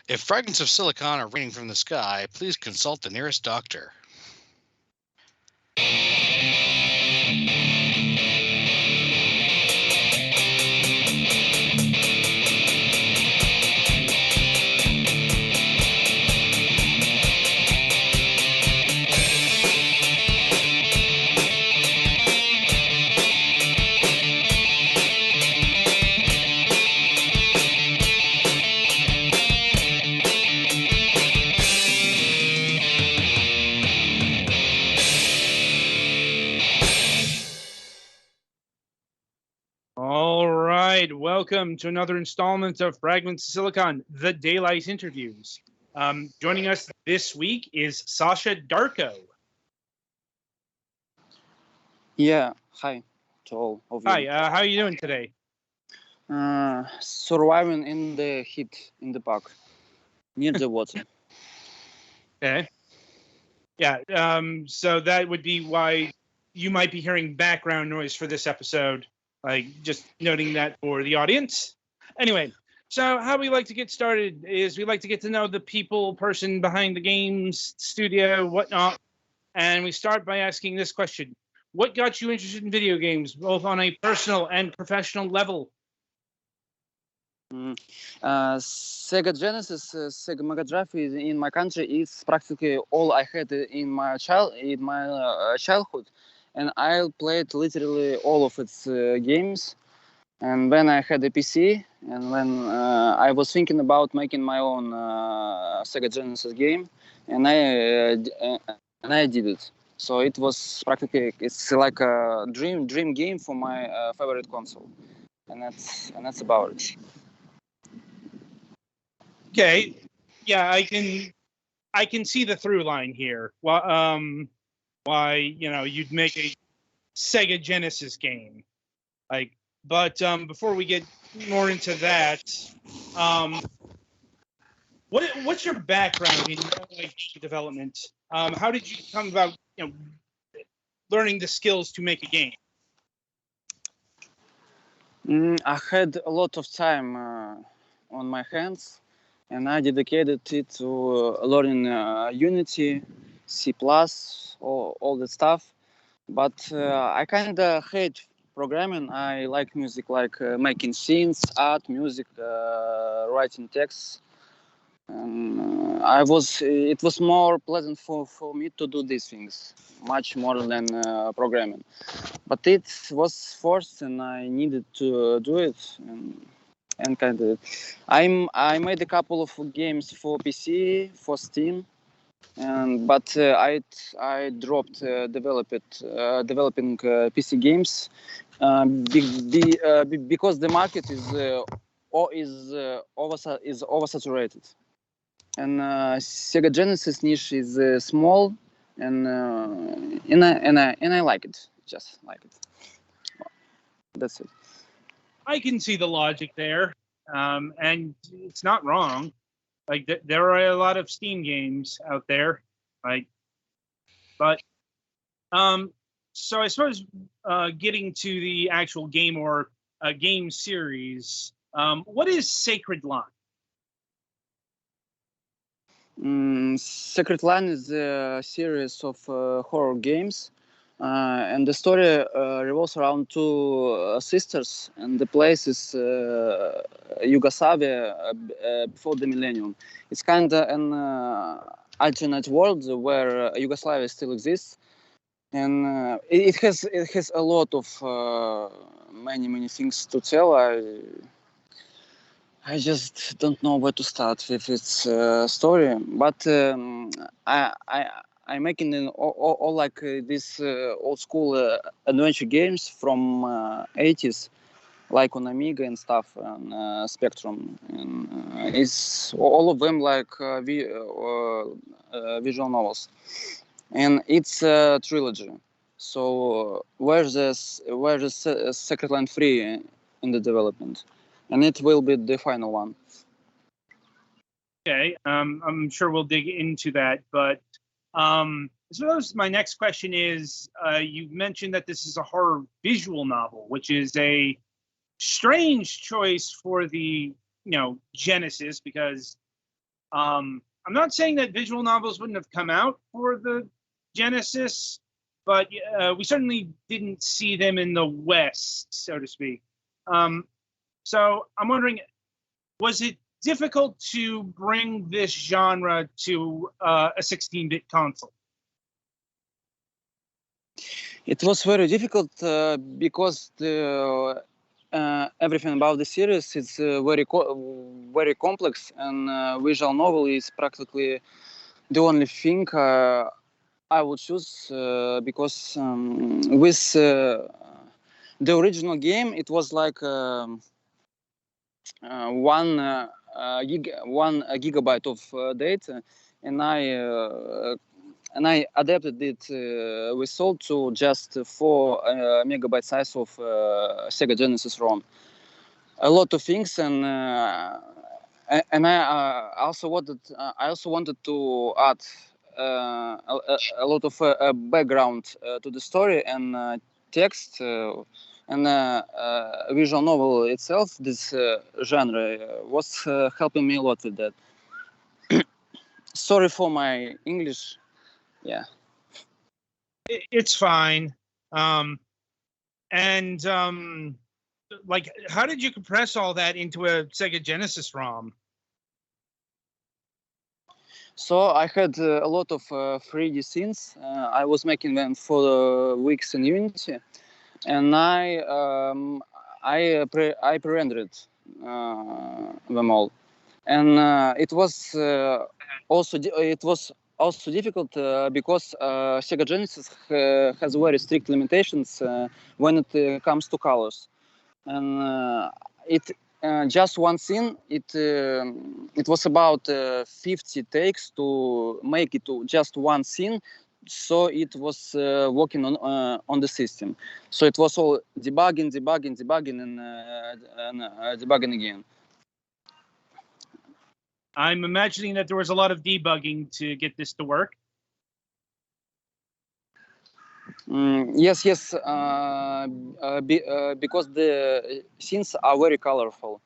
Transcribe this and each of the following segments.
If fragments of silicon are raining from the sky, please consult the nearest doctor. All right, welcome to another installment of Fragments of Silicon, the Daylight Interviews. Joining us this week is Sasha Darko. Yeah, hi to all of you. Hi, how are you doing today? Surviving in the heat in the park near the water. Okay. Yeah, so that would be why you might be hearing background noise for this episode. Like, just noting that for the audience. Anyway, so how we like to get started is we like to get to know the person behind the games, studio, whatnot. And we start by asking this question. What got you interested in video games, both on a personal and professional level? Sega Genesis, Sega Mega Drive in my country is practically all I had in my childhood, and I played literally all of its games. And when I had a PC, and when I was thinking about making my own Sega Genesis game, and I did it. So it was practically it's like a dream game for my favorite console, and that's about it. Okay, yeah, I can see the through line here. Why you'd make a Sega Genesis game, like. But before we get more into that, what's your background in game development? How did you come about learning the skills to make a game? I had a lot of time on my hands, and I dedicated it to learning Unity, C++, all that stuff. But I kind of hate programming. I like music, like making scenes, art, music, writing texts. And it was more pleasant for me to do these things, much more than programming. But it was forced, and I needed to do it. And kind of, I made a couple of games for PC, for Steam, but I dropped developing PC games because the market is oversaturated, and Sega Genesis niche is small, and I like it, just like it. That's it. I can see the logic there, and it's not wrong. Like there are a lot of Steam games out there, like, but so I suppose getting to the actual game or game series, what is Sacred Line? Secret Line is a series of horror games, and the story revolves around two sisters, and the place is Yugoslavia before the millennium. It's kind of an alternate world where Yugoslavia still exists, and it has a lot of many things to tell. I just don't know where to start with its story, but I'm making all like these old school adventure games from 80s, like on Amiga and stuff, and Spectrum, and it's all of them like visual novels, and it's a trilogy. So where's the Secret Line 3 in the development? And it will be the final one. Okay, I'm sure we'll dig into that, but I suppose my next question is: you mentioned that this is a horror visual novel, which is a strange choice for the Genesis, because I'm not saying that visual novels wouldn't have come out for the Genesis, but we certainly didn't see them in the West, so to speak. So I'm wondering, was it difficult to bring this genre to a 16-bit console? It was very difficult because everything about the series is very complex, and visual novel is practically the only thing I would choose because with the original game it was like one gigabyte of data, and I adapted it with Salt to just 4 megabyte size of Sega Genesis ROM. A lot of things, and I also wanted to add a lot of background to the story and text and visual novel itself. This genre was helping me a lot with that. Sorry for my English. Yeah. It's fine. Like, how did you compress all that into a Sega Genesis ROM? So I had a lot of 3D scenes. I was making them for weeks in Unity, and I pre-rendered them all, and it was also difficult because Sega Genesis has very strict limitations when it comes to colors, and it just one scene. It was about 50 takes to make it to just one scene, so it was working on the system. So it was all debugging, and debugging again. I'm imagining that there was a lot of debugging to get this to work. Yes, because the scenes are very colorful,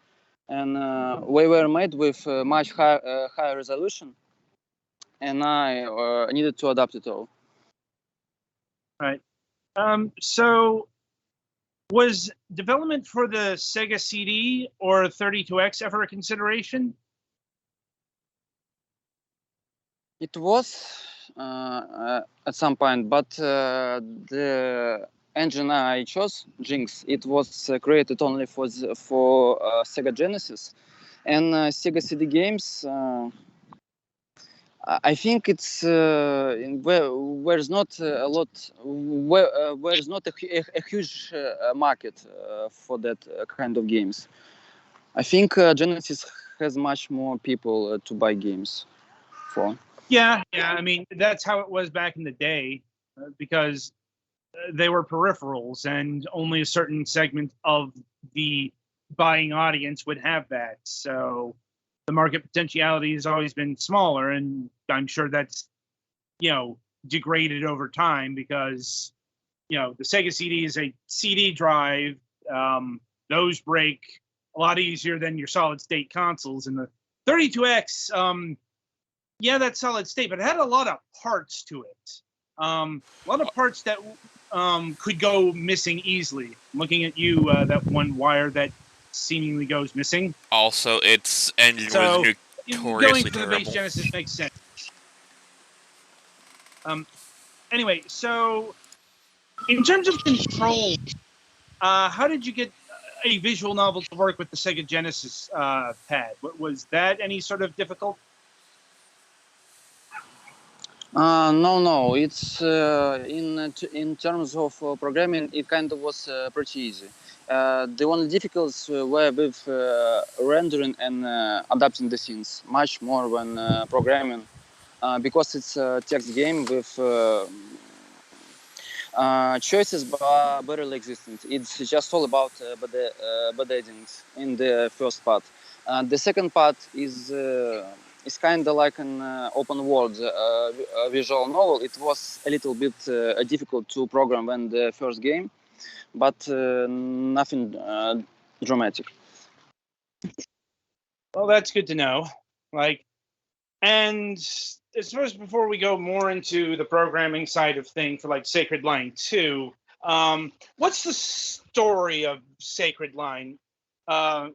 and we were made with much higher resolution, and I needed to adapt it all. Right. So was development for the Sega CD or 32X ever a consideration? It was at some point, but the engine I chose, Jinx, it was created only for Sega Genesis, and Sega CD games. I think it's where's not a lot, where's not a huge market for that kind of games. I think Genesis has much more people to buy games for. Yeah. I mean, that's how it was back in the day, because they were peripherals, and only a certain segment of the buying audience would have that. So the market potentiality has always been smaller, and I'm sure that's, degraded over time because, the Sega CD is a CD drive. Those break a lot easier than your solid state consoles. And the 32X, that's solid state, but it had a lot of parts to it. A lot of parts that could go missing easily. I'm looking at you, that one wire that seemingly goes missing. Also, its engine So was going notoriously for the base terrible. Genesis makes sense. Anyway, so in terms of control, how did you get a visual novel to work with the Sega Genesis pad? Was that any sort of difficult? No. It's in terms of programming, it kind of was pretty easy. The only difficulties were with rendering and adapting the scenes, much more when programming, because it's a text game with choices but barely existent. It's just all about bad endings in the first part. The second part is kind of like an open world visual novel. It was a little bit difficult to program when the first game, but nothing dramatic. Well, that's good to know. Like, And I suppose before we go more into the programming side of things for like Sacred Line 2, what's the story of Sacred Line?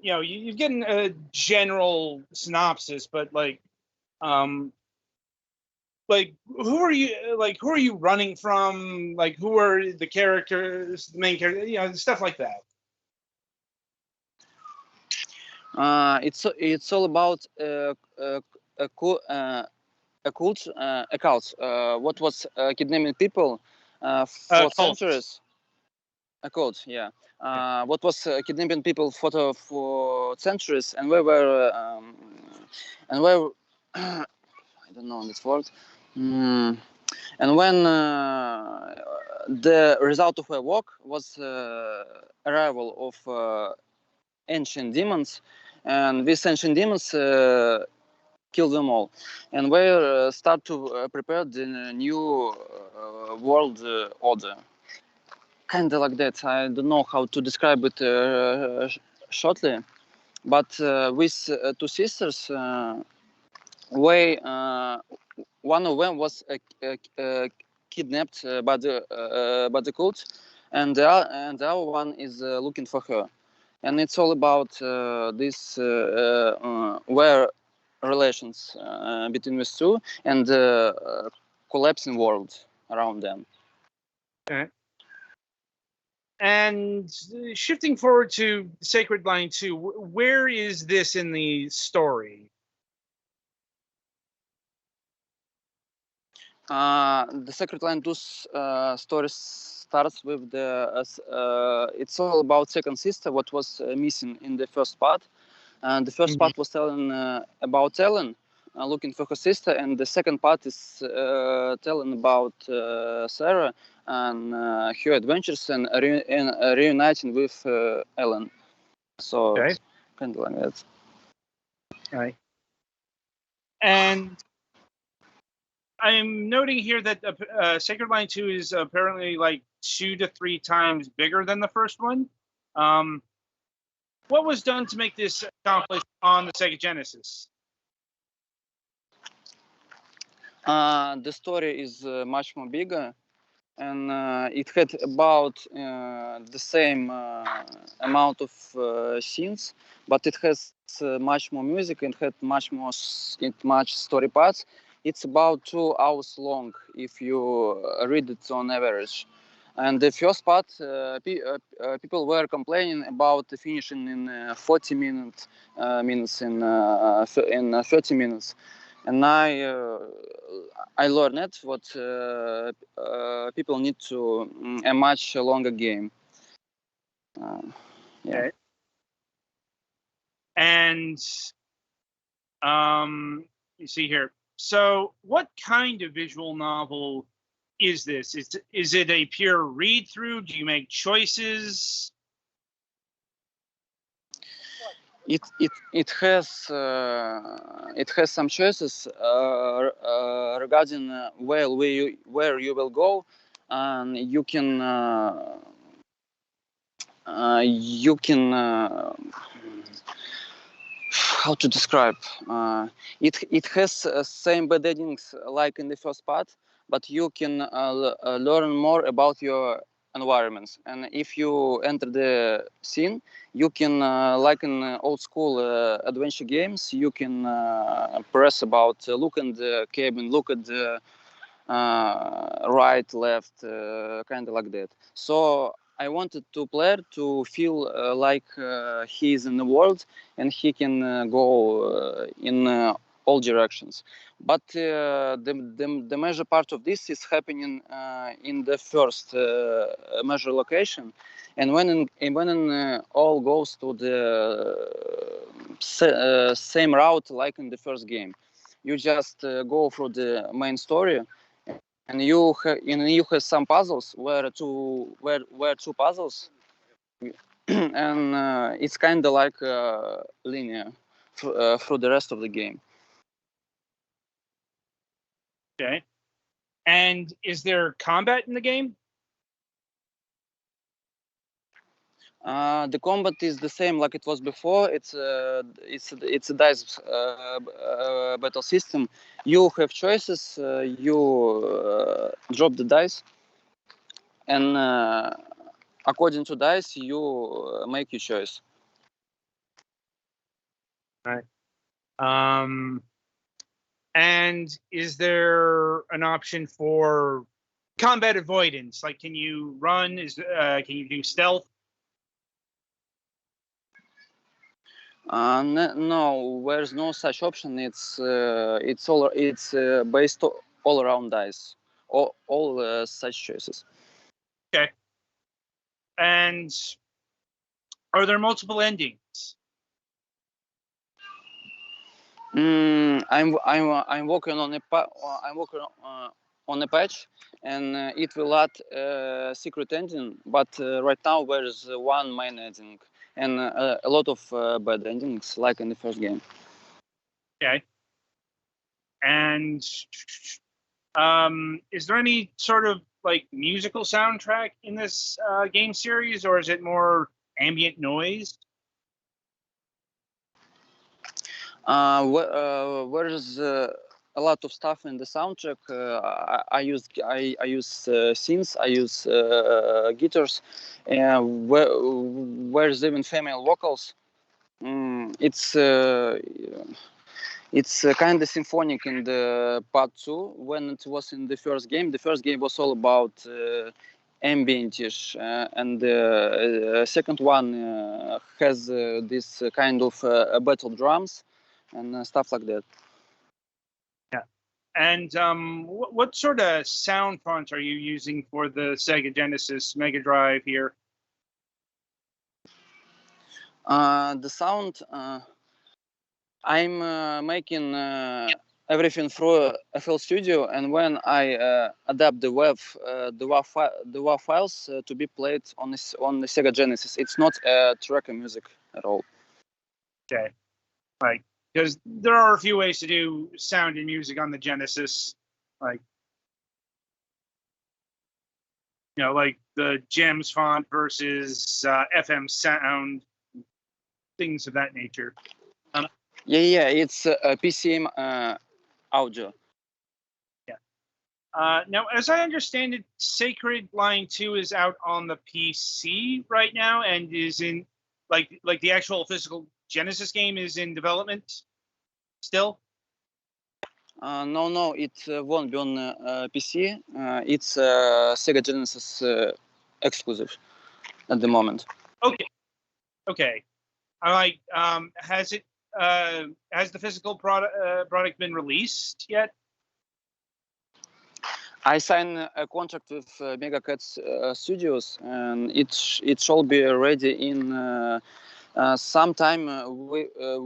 You've given a general synopsis, but who are you running from? Like, who are the characters, the main character, stuff like that. It's all about a cult. What was kidnapping people for Cult. centuries? A cult, yeah. What was kidnapping people for centuries, and where I don't know this word. And when the result of her work was arrival of ancient demons, and these ancient demons kill them all, and we start to prepare the new world order, kind of like that. I don't know how to describe it shortly, but with two sisters, one of them was kidnapped by the cult, and the other one is looking for her, and it's all about this where relations between these two and collapsing world around them. Okay. And shifting forward to Sacred Line 2, where is this in the story? The Sacred Line 2 story starts with it's all about second sister, what was missing in the first part. And the first part was telling about Ellen looking for her sister, and the second part is telling about Sarah and her adventures and reuniting with Ellen. So Okay. kind of like that. Right. And I'm noting here that Sacred Line 2 is apparently like 2 to 3 times bigger than the first one. What was done to make this accomplished on the Sega Genesis? The story is much more bigger, and it had about the same amount of scenes, but it has much more music and had much story parts. It's about 2 hours long if you read it on average. And the first part, people were complaining about finishing in 40 minutes in 30 minutes, and I learned what people need to a much longer game. Yeah. Okay. And you see here. So, what kind of visual novel is this? Is it a pure read through? Do you make choices? It has some choices regarding where you will go, and you can how to describe it has same bad endings like in the first part, but you can learn more about your environments, and if you enter the scene, you can like in old school adventure games, you can press about look in the cabin, look at the right, left, kind of like that. So I wanted to player to feel like he is in the world and he can go in all directions. But the major part of this is happening in the first major location, and when all goes to the same route like in the first game, you just go through the main story, and you have some puzzles where two puzzles, and it's kind of like linear through the rest of the game. Okay. And is there combat in the game? The combat is the same like it was before. It's a dice battle system. You have choices. You drop the dice, and according to dice, you make your choice. And is there an option for combat avoidance? Like, can you run? Can you do stealth? No, there's no such option. It's based all around dice. All such choices. Okay. And are there multiple endings? I'm working on a patch, and it will add secret ending. But right now there's one main ending and a lot of bad endings, like in the first game. Okay. And is there any sort of like musical soundtrack in this game series, or is it more ambient noise? There's a lot of stuff in the soundtrack. I use synths. I use guitars. Where's even female vocals. It's kind of symphonic in the part 2 when it was in the first game. The first game was all about ambientish, and the second one has this kind of battle drums and stuff like that. Yeah. And what sort of sound fonts are you using for the Sega Genesis Mega Drive here? The sound, I'm making everything through FL Studio, and when I adapt the WAV files to be played on the Sega Genesis, it's not tracker music at all. Okay. Like, because there are a few ways to do sound and music on the Genesis, like, you know, like the GEMS font versus FM sound, things of that nature. Yeah, it's PCM audio. Yeah. Now, as I understand it, Sacred Line 2 is out on the PC right now and is in, like the actual physical Genesis game is in development still? No, it won't be on PC. It's Sega Genesis exclusive at the moment. Okay. Like, has the physical product been released yet? I signed a contract with Mega Cats Studios, and it shall be ready in sometime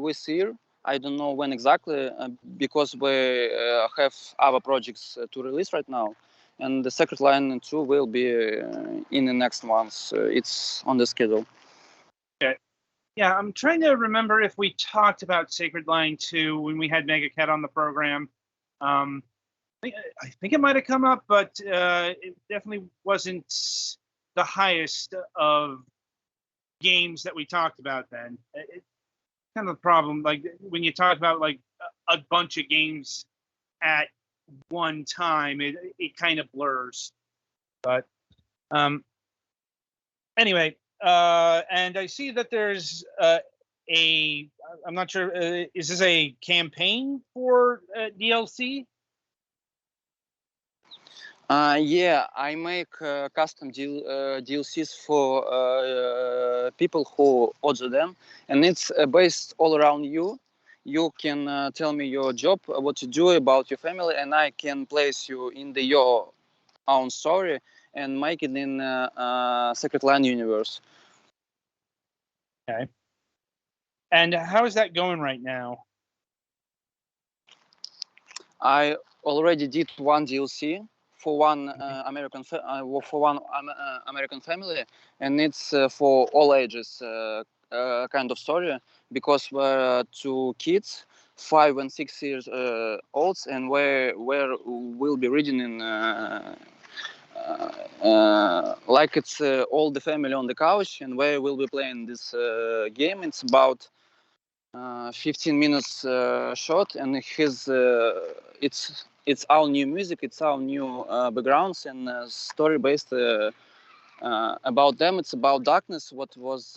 this year. I don't know when exactly, because we have other projects to release right now, and the Sacred Line 2 will be in the next months. It's on the schedule. Okay. Yeah, I'm trying to remember if we talked about Sacred Line 2 when we had Mega Cat on the program. I think it might have come up, but it definitely wasn't the highest of games that we talked about then. It's kind of a problem, like when you talk about like a bunch of games at one time, it kind of blurs. But anyway, and I see that there's I'm not sure, is this a campaign for DLC? Yeah, I make custom DLCs for people who order them, and it's based all around you. You can tell me your job, what to do about your family, and I can place you in your own story and make it in Sacred Line universe. Okay. And how is that going right now? I already did one DLC for one American family, and it's for all ages kind of story, because we're two kids, 5 and 6 years olds, and where will be reading in like it's all the family on the couch, and we will be playing this game. It's about 15 minutes short, and it's our new music, it's our new backgrounds and story based about them. It's about darkness, what was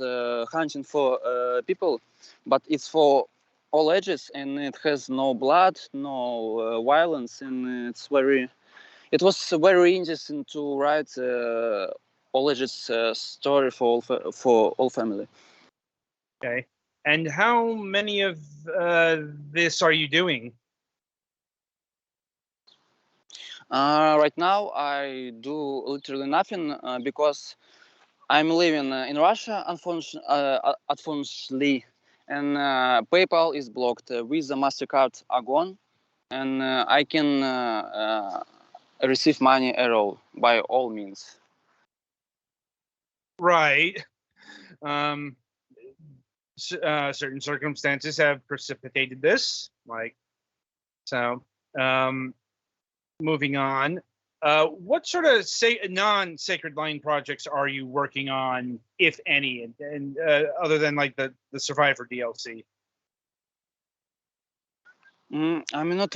hunting for people, but it's for all ages, and it has no blood, no violence, and it was very interesting to write all ages story for all family. Okay. And how many of this are you doing? Right now, I do literally nothing because I'm living in Russia, unfortunately, and PayPal is blocked. Visa, Mastercard are gone, and I can receive money at all by all means. Right. Certain circumstances have precipitated this. Moving on. What sort of non-Sacred Line projects are you working on, if any, and other than like the Survivor DLC? I'm not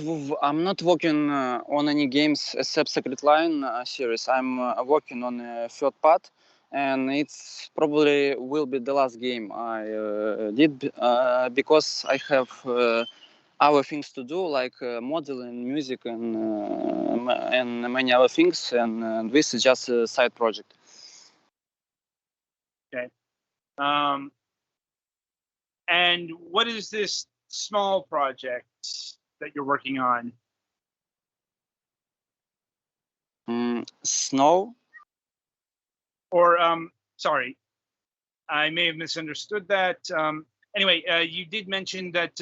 working on any games except Sacred Line series. I'm working on a third part, and it's probably will be the last game I did because I have other things to do, like modeling, music, and many other things. And this is just a side project. Okay. And what is this small project that you're working on? Snow. Or sorry, I may have misunderstood that. Anyway, you did mention that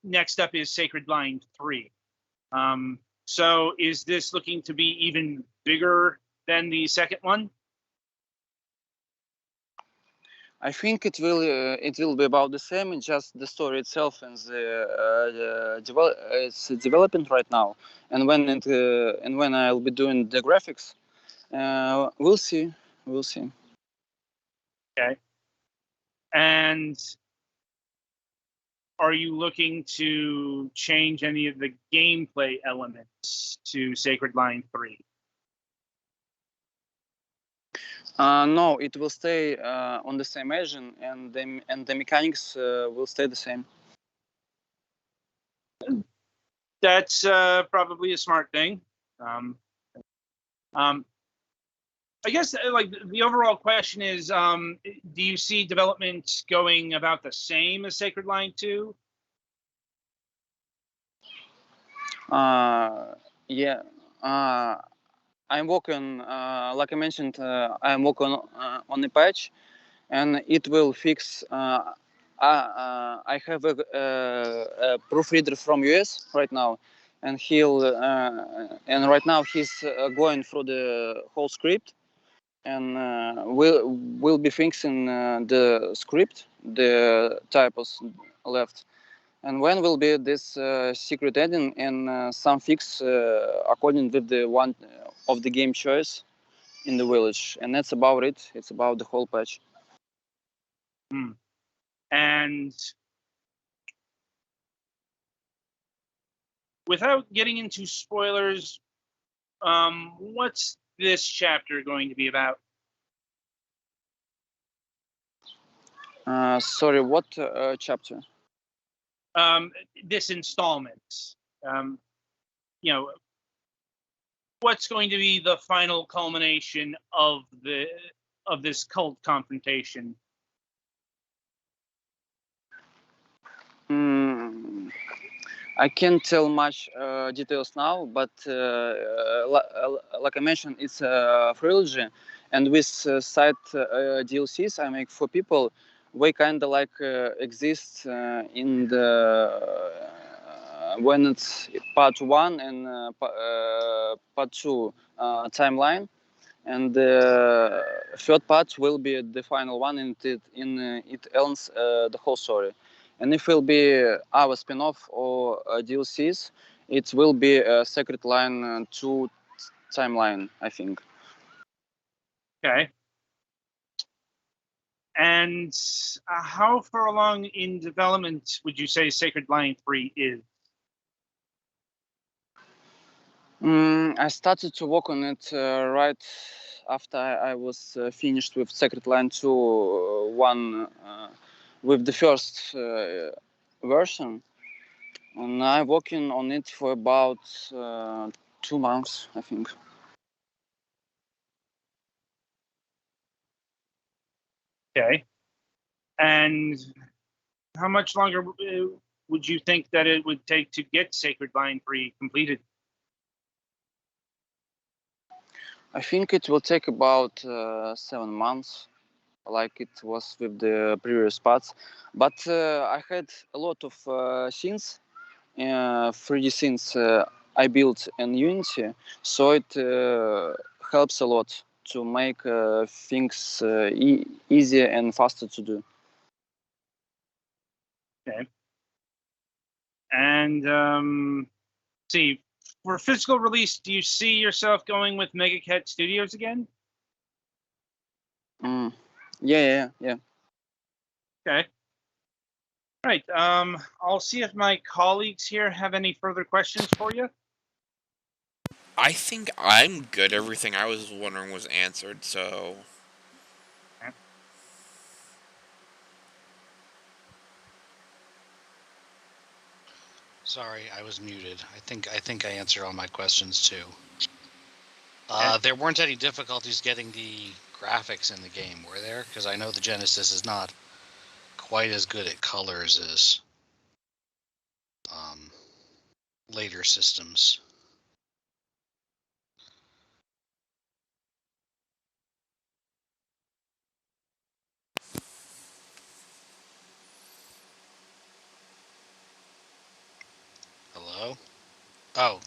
next up is Sacred Line 3. So is this looking to be even bigger than the second one? I think it will be about the same. It's just the story itself and it's developing right now. And when I'll be doing the graphics, we'll see. We'll see. Okay. And are you looking to change any of the gameplay elements to Sacred Line 3? No, it will stay on the same engine, and the mechanics will stay the same. That's probably a smart thing. I guess like the overall question is, do you see development going about the same as Sacred Line 2? Yeah. I'm working, like I mentioned, I'm working on a patch, and it will fix. I have a proofreader from US right now, and right now he's going through the whole script, and we'll be fixing the script, the typos left, and when will be this secret ending and some fix according with the one of the game choice in the village, and that's about it. It's about the whole patch. And without getting into spoilers, what's this chapter going to be about? Sorry, what chapter? This installment. You know, what's going to be the final culmination of this cult confrontation? I can't tell much details now, but like I mentioned, it's a trilogy, and with side DLCs I make for people, we kind of like exist in the when it's part 1 and part 2 timeline, and the third part will be the final one, and it ends the whole story. And if it will be our spin-off or DLCs, it will be a Sacred Line 2 timeline, I think. Okay. And how far along in development would you say Sacred Lion 3 is? I started to work on it right after I was finished with Sacred Line 2 one with the first version, and I'm working on it for about 2 months, I think. Okay. And how much longer would you think that it would take to get Sacred Lion 3 completed? I think it will take about 7 months, like it was with the previous parts. But I had a lot of scenes, 3D scenes I built in Unity, so it helps a lot to make things easier and faster to do. Okay. And see, for physical release, do you see yourself going with Megacat Studios again? Yeah. Okay. All right. I'll see if my colleagues here have any further questions for you. I think I'm good. Everything I was wondering was answered, so. Sorry, I was muted. I think I answered all my questions too. There weren't any difficulties getting the graphics in the game, were there? Because I know the Genesis is not quite as good at colors as later systems. Hello? Oh.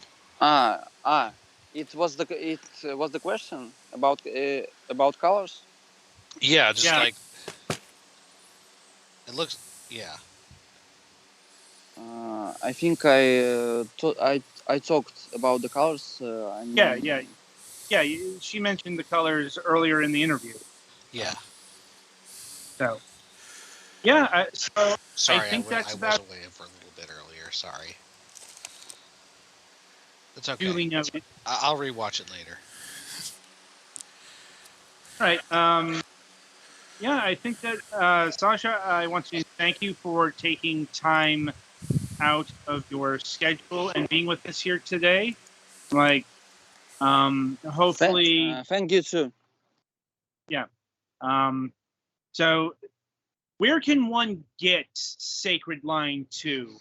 It was the question about colors. Yeah, just Yeah. like it looks. Yeah. I think I talked about the colors. Yeah. She mentioned the colors earlier in the interview. Yeah. So, yeah. So Sorry, I think that's I about was away for a little bit earlier. Sorry. It's okay. duly noted. I'll rewatch it later. All right. Yeah, I think that Sasha, I want to thank you for taking time out of your schedule and being with us here today. Like, hopefully, Thank you too. yeah. So, where can one get Sacred Line 2?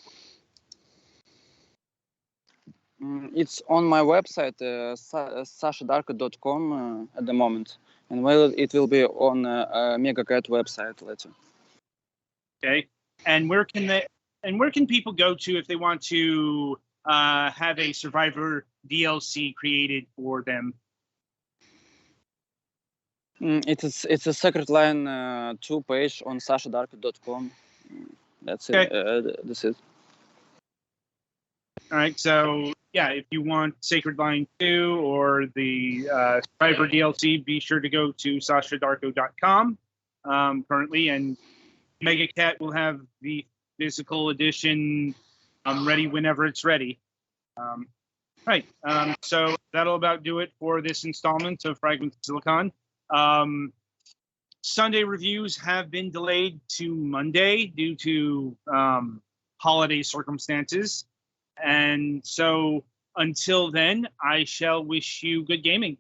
It's on my website, sashadarko.com at the moment, and it will be on Megacat website later. Okay, and where can people go to if they want to have a Survivor DLC created for them? It's a Sacred Line 2 page on sashadarko.com. That's it. That's it. All right, so yeah, if you want Sacred Line 2 or the Survivor DLC, be sure to go to sashadarko.com currently, and Megacat will have the physical edition ready whenever it's ready. Right, so that'll about do it for this installment of Fragments of Silicon. Sunday reviews have been delayed to Monday due to holiday circumstances. And so until then, I shall wish you good gaming.